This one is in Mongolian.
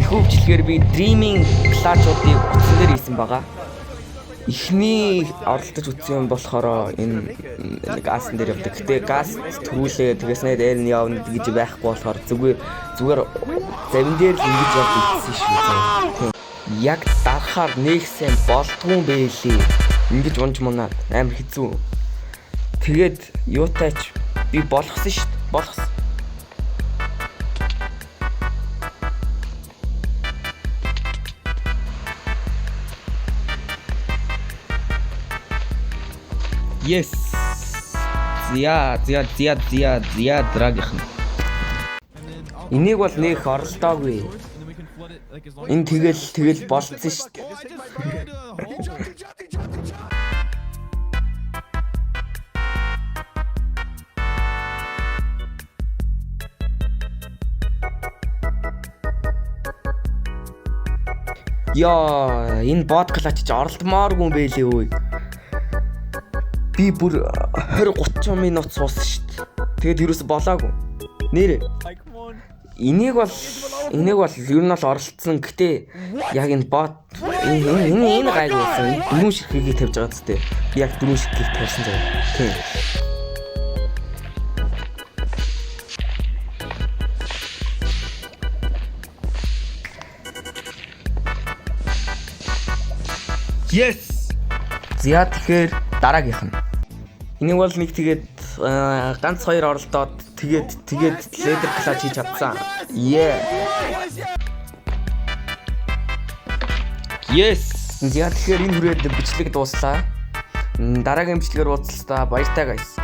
Энэхүү бичлэгээр би Dreaming Clutch-уудыг утсан дээр хийсэн байгаа. Эхний оролдож үзсэн юм болохоор энэ гасан дээр явдаг. Гэтэ газ төрүүлээ тэгээс найд аир нь явна гэж байхгүй болохоор зүгээр завин дээр л ингэж явж ийдсэн шүү. Яг дарахаар нэг сайн болдгүй юм бэлээ. Ингэж унж мунаад амар хэцүү. Тэгээд юутайч би болгосон шүү дээ. Болгосон. Yes. Зя драгийнх нь. Энийг бол нэг оролдоогүй. Энэ тэгэл болцсон шүү дээ. Яа, энэ бот клач ч оролдмооргүй юм бэлээ өө. Би бүр 20-30 минут суусан шүү дээ. Тэгээд юус болоогүй. Нэрээ. Энийг бол ер нь бол оролцсон. Гэтэ яг энэ бот энэ гайг болсон. Дөрөв ширхгийг тавьж байгаа зү. Би яг дөрөв ширхгийг тавьсан заяа. Тийм. Yes. Зя тэгэхээр дараагийнх нь. Энийг бол нэг тэгээд ганц хоёр оролдоод тэгээд Leather Clutch хийж чадсан. Yes. Зя тэгэхээр энэ хүрээд бичлэг дууслаа. Дараагийн бичлэгээр уулзлаа. Баяртай guys.